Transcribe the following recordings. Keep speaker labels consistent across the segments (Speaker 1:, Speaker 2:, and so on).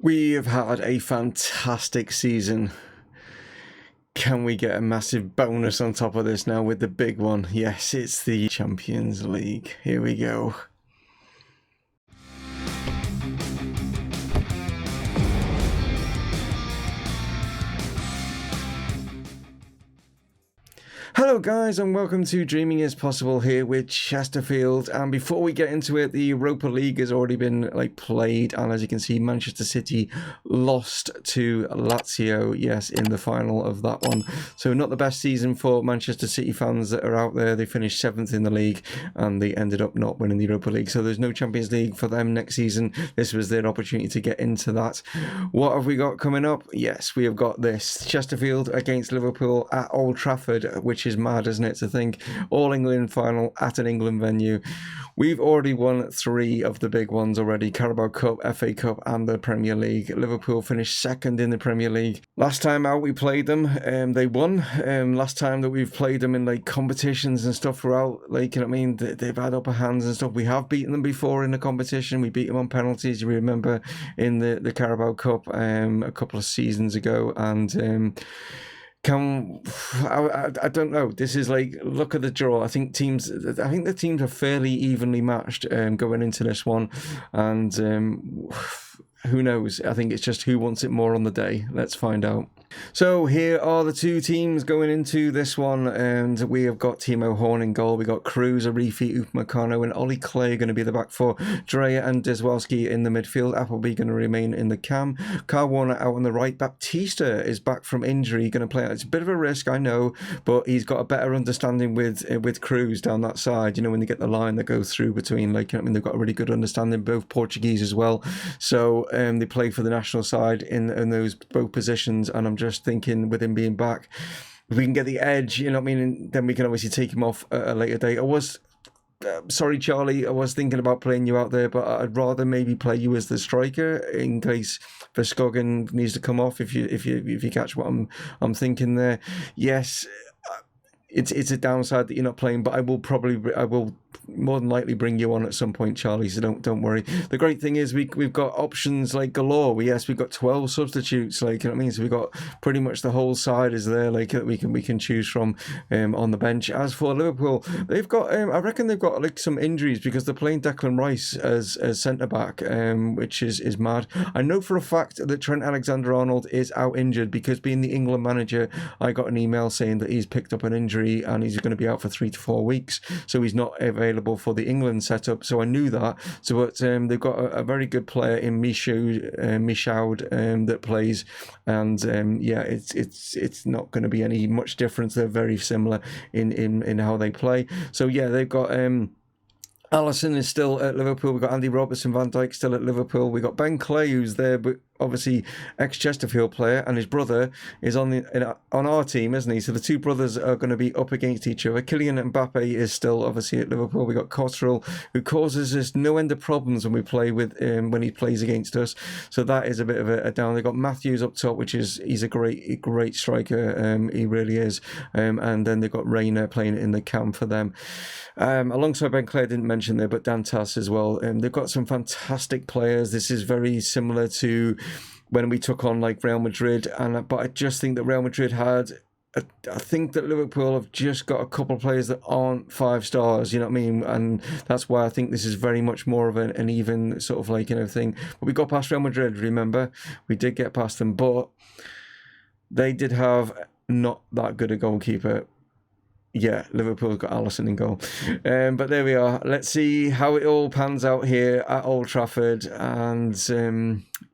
Speaker 1: We have had a fantastic season. Can we get a massive bonus on top of this now with the big one? Yes, it's the Champions League. Here we go. Hello guys and welcome to Dreaming is Possible here with Chesterfield, and before we get into it, the Europa League has already been played, and as you can see, Manchester City lost to Lazio, yes, in the final of that one. So not the best season for Manchester City fans that are out there. They finished 7th in the league and they ended up not winning the Europa League, so there's no Champions League for them next season. This was their opportunity to get into that. What have we got coming up? Yes, we have got this Chesterfield against Liverpool at Old Trafford, which is mad, isn't it, to think All England final at an England venue. We've already won 3 of the big ones already: Carabao Cup, FA Cup and the Premier League. Liverpool finished 2nd in the Premier League. Last time out we played them, they won. Last time that we've played them in competitions and stuff throughout, they've had upper hands and stuff. We have beaten them before in the competition. We beat them on penalties, you remember, in the Carabao Cup a couple of seasons ago, and I don't know. This is look at the draw. I think the teams are fairly evenly matched going into this one, and who knows? I think it's just who wants it more on the day. Let's find out. So here are the 2 teams going into this one, and we have got Timo Horn in goal. We got Cruz, Arifi, Upamecano and Ollie Clay going to be the back 4. Dreyer and Deswalski in the midfield. Appleby going to remain in the cam. Kyle Warner out on the right. Baptista is back from injury, going to play out. It's a bit of a risk, I know, but he's got a better understanding with Cruz down that side. You know, when they get the line that goes through between, they've got a really good understanding, both Portuguese as well. So they play for the national side in those both positions, and I'm just thinking with him being back, if we can get the edge, then we can obviously take him off at a later date. Sorry, Charlie, I was thinking about playing you out there, but I'd rather maybe play you as the striker in case Verskogen needs to come off. If you catch what I'm thinking there. Yes, it's a downside that you're not playing, but I will more than likely bring you on at some point, Charlie, so don't worry. The great thing is we've got options galore. We've got 12 substitutes, so we've got pretty much the whole side is there, that we can choose from on the bench. As for Liverpool, they've got I reckon they've got some injuries, because they're playing Declan Rice as centre back, which is mad. I know for a fact that Trent Alexander-Arnold is out injured, because being the England manager, I got an email saying that he's picked up an injury and he's going to be out for 3 to 4 weeks, so he's not available for the England setup. So I knew that. So but they've got a very good player in Michaud that plays, and it's not going to be any much difference. They're very similar in how they play. So yeah, they've got Alisson is still at Liverpool. We've got Andy Robertson, Van Dijk still at Liverpool. We've got Ben Clay, who's there, but obviously ex-Chesterfield player, and his brother is on our team, isn't he? So the 2 brothers are going to be up against each other. Kylian Mbappe is still obviously at Liverpool. We got Cottrell, who causes us no end of problems when we play with when he plays against us. So that is a bit of a down. They got Matthews up top, he's a great striker. He really is. And then they've got Rayner playing in the cam for them. Alongside Ben Clay, I didn't mention there, but Dantas as well. They've got some fantastic players. This is very similar to when we took on Real Madrid, but I just think that Real Madrid had, I think that Liverpool have just got a couple of players that aren't 5 stars, you know what I mean? And that's why I think this is very much more of an even sort of thing. But we got past Real Madrid, remember? We did get past them, but they did have not that good a goalkeeper. Yeah, Liverpool's got Alisson in goal. But there we are. Let's see how it all pans out here at Old Trafford. And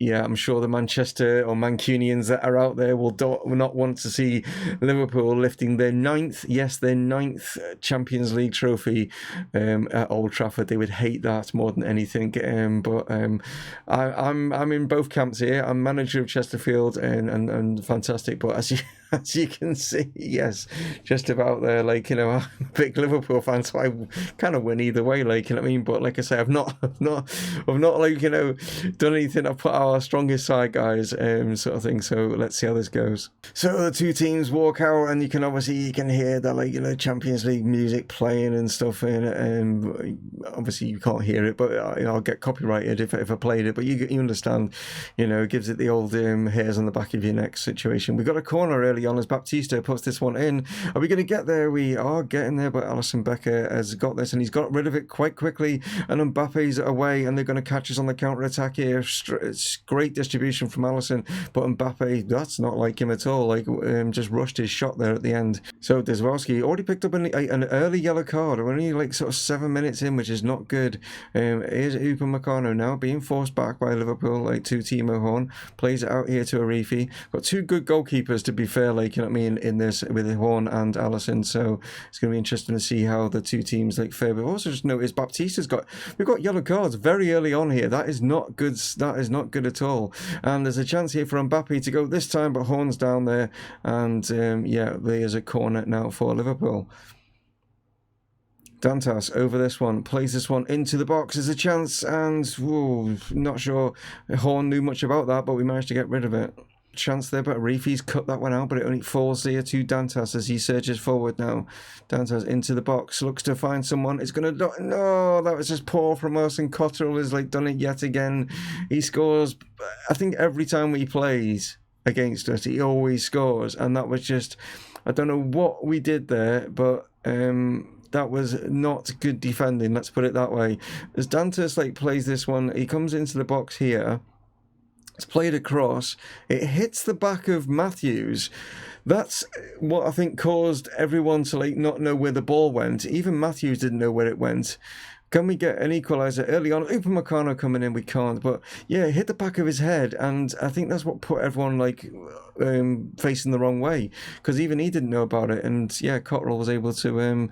Speaker 1: I'm sure the Manchester or Mancunians that are out there will not want to see Liverpool lifting their 9th Champions League trophy at Old Trafford. They would hate that more than anything. But I'm in both camps here. I'm manager of Chesterfield and fantastic. But as you As you can see, yes, just about there. Like, I'm a big Liverpool fan, so I kind of win either way. Like, you know what I mean. But like I say, I've not like done anything. I've put our strongest side, guys, sort of thing. So let's see how this goes. So the two teams walk out, and you can hear the Champions League music playing and stuff. And obviously you can't hear it, but I'll get copyrighted if I played it. But you understand, it gives it the old hairs on the back of your neck situation. We got a corner early on as Baptista puts this one in. Are we going to get there? We are getting there, but Alisson Becker has got this, and he's got rid of it quite quickly, and Mbappe's away, and they're going to catch us on the counter-attack here. It's great distribution from Alisson, but Mbappe, that's not like him at all, just rushed his shot there at the end. So Dezwowski already picked up an early yellow card. We're only sort of 7 minutes in, which is not good. Here's Upamecano now being forced back by Liverpool, to Timo Horn, plays it out here to Arifi. Got two good goalkeepers, to be fair, in this with Horn and Alisson, so it's going to be interesting to see how the two teams fare. But also just noticed we've got yellow cards very early on here. That is not good. That is not good at all. And there's a chance here for Mbappe to go this time, but Horn's down there, and there's a corner now for Liverpool. Dantas over this one, plays this one into the box. There's a chance, and not sure Horn knew much about that, but we managed to get rid of it. Chance there, but Arifi's cut that one out, but it only falls here to Dantas as he surges forward now. Dantas into the box, looks to find someone. It's going to... No, that was just poor from us, and Cotterill has done it yet again. He scores, I think, every time he plays against us, he always scores, and that was just... I don't know what we did there, but... that was not good defending, let's put it that way. As Dantas plays this one, he comes into the box here. It's played across. It hits the back of Matthews. That's what I think caused everyone to not know where the ball went. Even Matthews didn't know where it went. Can we get an equaliser early on? Upamecano coming in, we can't. But yeah, it hit the back of his head, and I think that's what put everyone facing the wrong way, because even he didn't know about it. And yeah, Cotterill was able to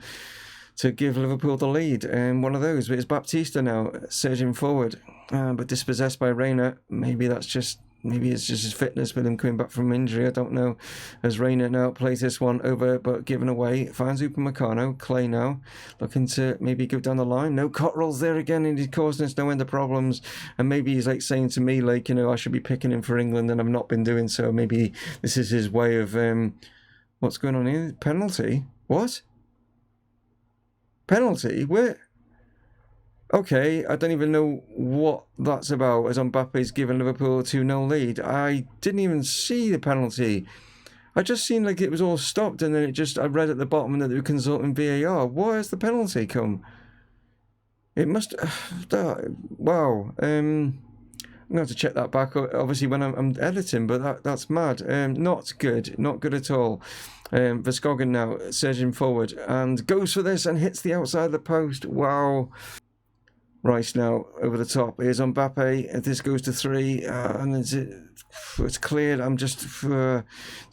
Speaker 1: give Liverpool the lead. One of those, but it's Baptista now surging forward, but dispossessed by Reina. Maybe it's just his fitness with him coming back from injury, I don't know. As Reina now plays this one over, but given away, finds Upamecano. Clay now looking to maybe go down the line. No, Cotterill's there again, and he's causing us no end of problems. And maybe he's saying to me I should be picking him for England, and I've not been doing so. Maybe this is his way of what's going on here? Penalty? What? Penalty? Where? Okay, I don't even know what that's about, as Mbappe's given Liverpool a 2-0 lead. I didn't even see the penalty. I just seen it was all stopped, and then I read at the bottom that they were consulting VAR. Why has the penalty come? It must... wow. I'm going to have to check that back, obviously, when I'm editing, but that's mad. Not good. Not good at all. Verskogen now surging forward and goes for this and hits the outside of the post. Wow. Rice now over the top. Here's Mbappe. This goes to 3, and it's cleared. I'm just... it's a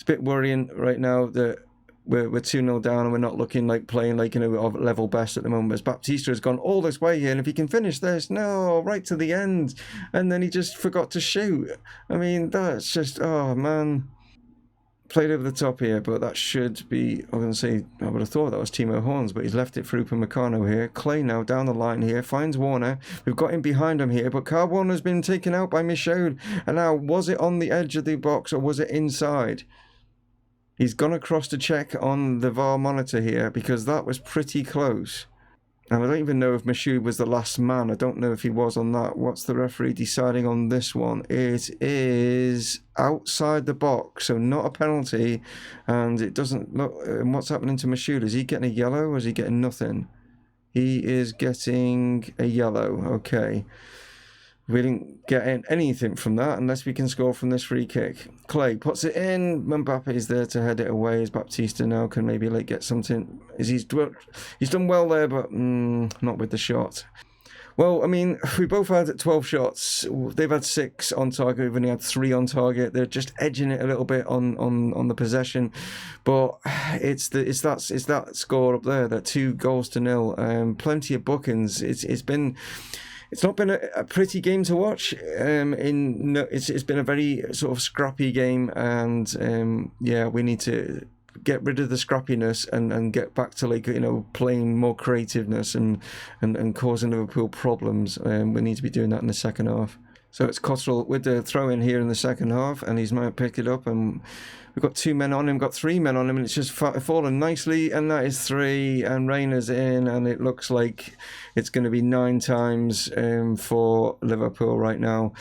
Speaker 1: bit worrying right now that we're 2-0 down, and we're not looking playing of level best at the moment. As Baptista has gone all this way here, and if he can finish this, no, right to the end, and then he just forgot to shoot. I mean, that's just... oh, man. Played over the top here, but that should be... I would have thought that was Timo Horn's, but he's left it for Upamecano here. Clay now down the line here, finds Warner. We've got him behind him here, but Kyle Warner's been taken out by Michaud. And now, was it on the edge of the box, or was it inside? He's gone across to check on the VAR monitor here, because that was pretty close. And I don't even know if Michaud was the last man. I don't know if he was on that. What's the referee deciding on this one? It is outside the box, so not a penalty. And it doesn't look... what's happening to Michaud? Is he getting a yellow, or is he getting nothing? He is getting a yellow. Okay. We didn't get anything from that unless we can score from this free kick. Clay puts it in. Mbappe is there to head it away, as Baptista now can maybe get something. He's done well there, but not with the shot. Well, I mean, we both had 12 shots. They've had 6 on target. We've only had 3 on target. They're just edging it a little bit on the possession, but it's that score up there, that 2-0. Plenty of bookings. It's not been a pretty game to watch. It's been a very sort of scrappy game, and we need to get rid of the scrappiness and get back to playing more creativeness and causing Liverpool problems. We need to be doing that in the second half. So it's Cottrell with the throw in here in the second half, and he's might pick it up, and we've got 2 men on him, got 3 men on him, and it's just fallen nicely, and that is 3, and Rayner's in, and it looks like it's going to be 9 times for Liverpool right now.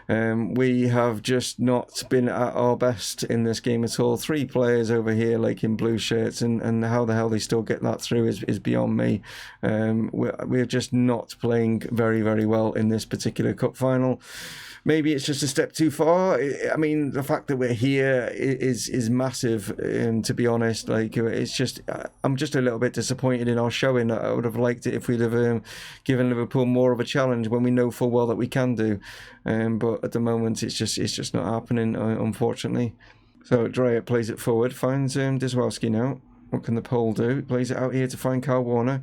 Speaker 1: We have just not been at our best in this game at all. 3 players over here in blue shirts, and how the hell they still get that through is beyond me. We're just not playing very, very well in this particular cup final. Maybe it's just a step too far. I mean, the fact that we're here is massive, to be honest. It's just, I'm just a little bit disappointed in our showing. I would have liked it if we'd have given Liverpool more of a challenge when we know full well that we can do. But at the moment, it's just not happening, unfortunately. So Dreyer plays it forward, finds Diswowski now. What can the pole do? Plays it out here to find Kyle Warner.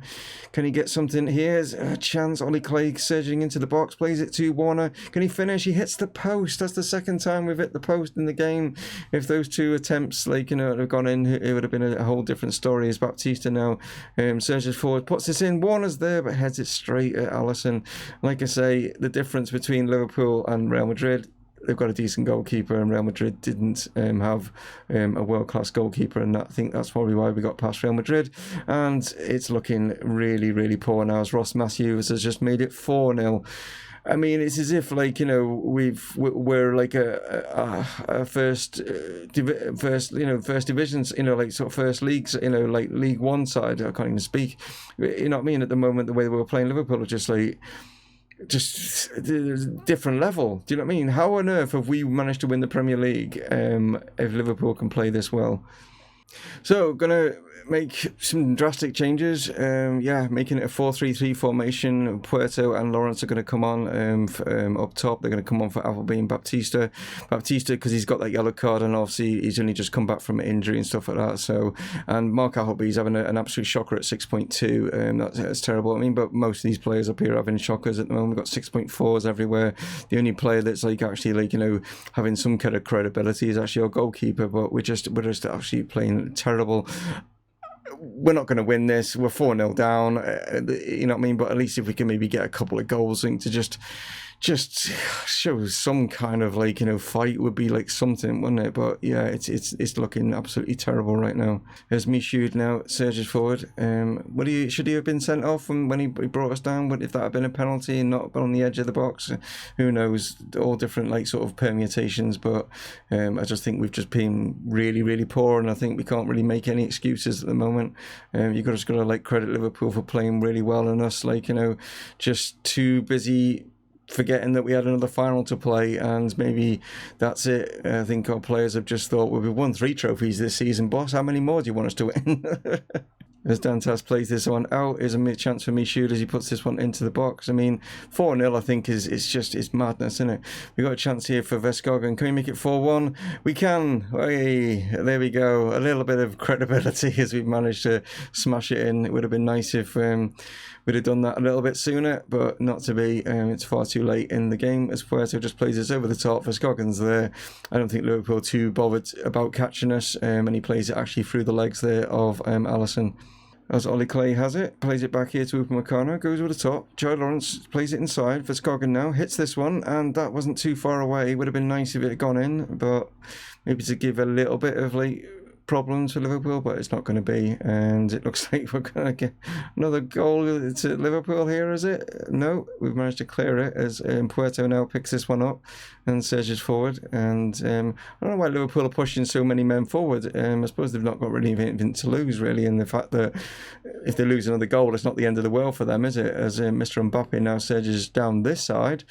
Speaker 1: Can he get something? Here's a chance. Ollie Clay surging into the box. Plays it to Warner. Can he finish? He hits the post. That's the second time we've hit the post in the game. If those 2 attempts had gone in, it would have been a whole different story. As Baptista now surges forward, puts this in. Warner's there, but heads it straight at Alisson. Like I say, the difference between Liverpool and Real Madrid, they've got a decent goalkeeper, and Real Madrid didn't have a world-class goalkeeper, and I think that's probably why we got past Real Madrid. And it's looking really, really poor now as Ross Matthews has just made it 4-0. I mean, it's as if we're like a first divisions, sort of first leagues, like League One side. I can't even speak. You know what I mean? At the moment, the way we were playing Liverpool are just different level. Do you know what I mean? How on earth have we managed to win the Premier League if Liverpool can play this well? So, gonna make some drastic changes. Making it a 4-3-3 formation. Puerto and Lawrence are going to come on up top. They're going to come on for Appleby and Baptista. Baptista, because he's got that yellow card, and obviously he's only just come back from an injury and stuff like that. So, and Mark Appleby's having an absolute shocker at 6.2. That's terrible. I mean, but most of these players up here are having shockers at the moment. We've got 6.4s everywhere. The only player that's actually having some kind of credibility is actually our goalkeeper. But we're just actually playing terrible. We're not going to win this. We're 4-0 down. You know what I mean? But at least if we can maybe get a couple of goals, I think to just show some kind of fight would be something, wouldn't it? But yeah, it's looking absolutely terrible right now. There's Michoud now surges forward. Should he have been sent off when he brought us down? If that had been a penalty and not on the edge of the box, who knows? All different sort of permutations. But I just think we've just been really, really poor, and I think we can't really make any excuses at the moment. You've just got to credit Liverpool for playing really well, and us just too busy forgetting that we had another final to play, and maybe that's it. I think our players have just thought, well, we've won 3 trophies this season, boss. How many more do you want us to win? As Dantas plays this one out, is a chance for Michoud as he puts this one into the box. I mean, 4-0 I think is madness, isn't it? We've got a chance here for Verskogen. Can we make it 4-1? We can. Hey, there we go. A little bit of credibility as we've managed to smash it in. It would have been nice if we'd have done that a little bit sooner, but not to be. It's far too late in the game as Puerto just plays us over the top. Verskogen's there. I don't think Liverpool are too bothered about catching us, and he plays it actually through the legs there of Alisson. As Ollie Clay has it, plays it back here to Upamecano, goes over the top. Joe Lawrence plays it inside. Verskogen now hits this one, and that wasn't too far away. It would have been nice if it had gone in, but maybe to give a little bit of problems for Liverpool, but it's not going to be. And it looks like we're going to get another goal to Liverpool here, is it? No, we've managed to clear it as Puerto now picks this one up and surges forward. And I don't know why Liverpool are pushing so many men forward. I suppose they've not got really anything to lose, really, and the fact that if they lose another goal, it's not the end of the world for them, is it? As Mr. Mbappe now surges down this side.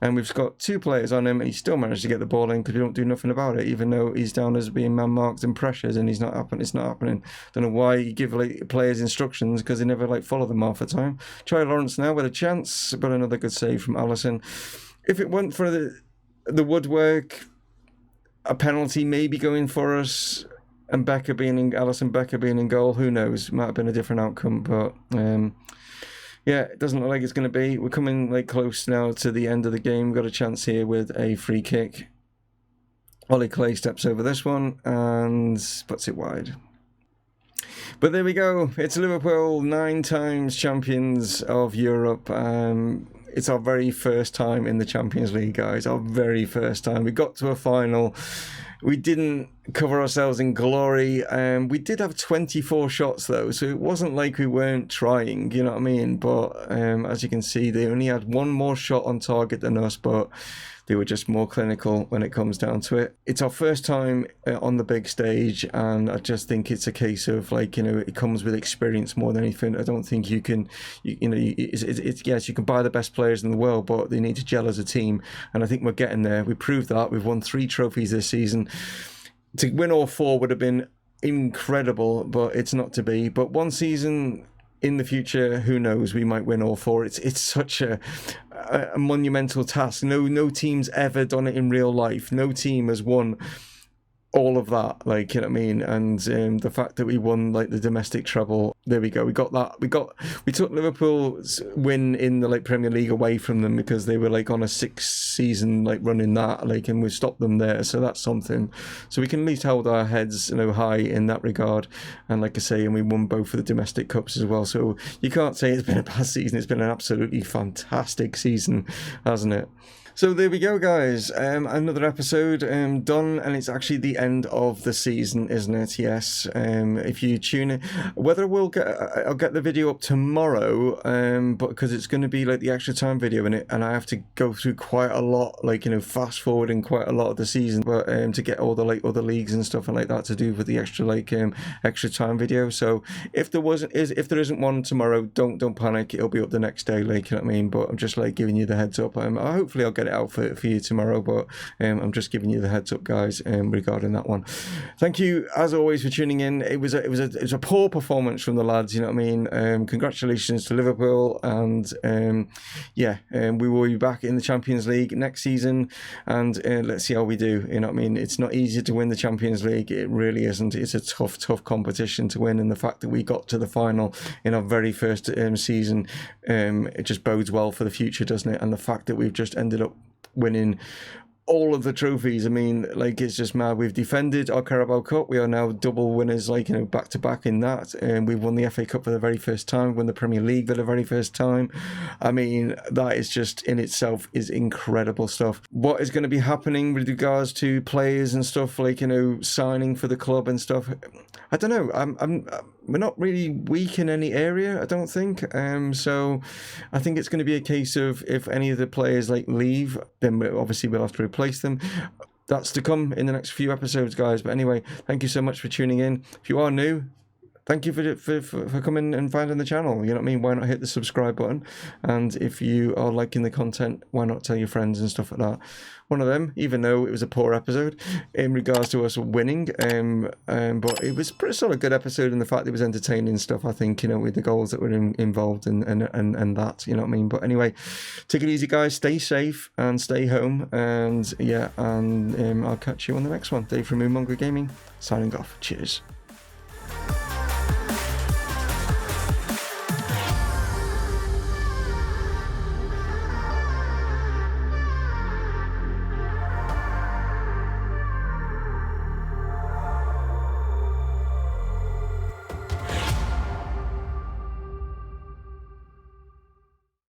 Speaker 1: And we've got 2 players on him, and he still managed to get the ball in because we don't do nothing about it, even though he's down as being man-marked and pressures, and it's not happening. Don't know why you give players instructions, because they never follow them half the time. Charlie Lawrence now with a chance, but another good save from Alisson. If it weren't for the woodwork, a penalty maybe going for us, and Alisson Becker being in goal, who knows? Might have been a different outcome, but Yeah, it doesn't look like it's going to be. We're coming like close now to the end of the game. We've got a chance here with a free kick. Ollie Clay steps over this one and puts it wide. But there we go. It's Liverpool, 9 times champions of Europe. It's our very first time in the Champions League, guys. Our very first time. We got to a final. We didn't cover ourselves in glory. We did have 24 shots, though, so it wasn't like we weren't trying, you know what I mean? But as you can see, they only had one more shot on target than us, but they were just more clinical when it comes down to it. It's our first time on the big stage, and I just think it's a case of, like, you know, it comes with experience more than anything. I don't think you can, yes, you can buy the best players in the world, but they need to gel as a team, and I think we're getting there. We proved that. We've won 3 trophies this season. To win all 4 would have been incredible, but it's not to be. But one season in the future, who knows, we might win all 4. It's such a monumental task. No team's ever done it in real life. No team has won all of that, like, you know what I mean? And the fact that we won, like, the domestic treble, there we go. We got that. We took Liverpool's win in the, like, Premier League away from them because they were, like, on a 6-season, like, run in that, like, and we stopped them there. So that's something. So we can at least hold our heads, you know, high in that regard. And like I say, and we won both of the domestic cups as well. So you can't say it's been a bad season. It's been an absolutely fantastic season, hasn't it? So there we go, guys. Another episode done, and it's actually the end of the season, isn't it? Yes. If you tune in, whether I'll get the video up tomorrow, but because it's going to be like the extra time video in it, and I have to go through quite a lot, like, you know, fast forwarding quite a lot of the season, but to get all the, like, other leagues and stuff and like that to do with the extra, like, extra time video. So if there isn't one tomorrow, don't panic. It'll be up the next day, like, you know what I mean? But I'm just, like, giving you the heads up. Hopefully I'll get it out for you tomorrow, but I'm just giving you the heads up, guys, regarding that one. Thank you as always for tuning in. It was a poor performance from the lads, you know what I mean? Congratulations to Liverpool, and we will be back in the Champions League next season, and let's see how we do, you know what I mean? It's not easy to win the Champions League. It really isn't. It's a tough competition to win, and the fact that we got to the final in our very first season, it just bodes well for the future, doesn't it? And the fact that we've just ended up winning all of the trophies, I mean, like, it's just mad. We've defended our Carabao Cup. We are now double winners, like, you know, back to back in that. And we've won the FA Cup for the very first time, won the Premier League for the very first time. I mean, that is just in itself is incredible stuff. What is going to be happening with regards to players and stuff, like, you know, signing for the club and stuff, I don't know. We're not really weak in any area, I don't think. So I think it's going to be a case of, if any of the players, like, leave, then we'll have to replace them. That's to come in the next few episodes, guys. But anyway, thank you so much for tuning in. If you are new, thank you for coming and finding the channel. You know what I mean? Why not hit the subscribe button? And if you are liking the content, why not tell your friends and stuff like that? One of them, even though it was a poor episode in regards to us winning, but it was pretty sort of good episode in the fact it was entertaining stuff, I think, you know, with the goals that were involved and that, you know what I mean? But anyway, take it easy, guys. Stay safe and stay home. And yeah, and I'll catch you on the next one. Dave from Mumongu Gaming, signing off. Cheers.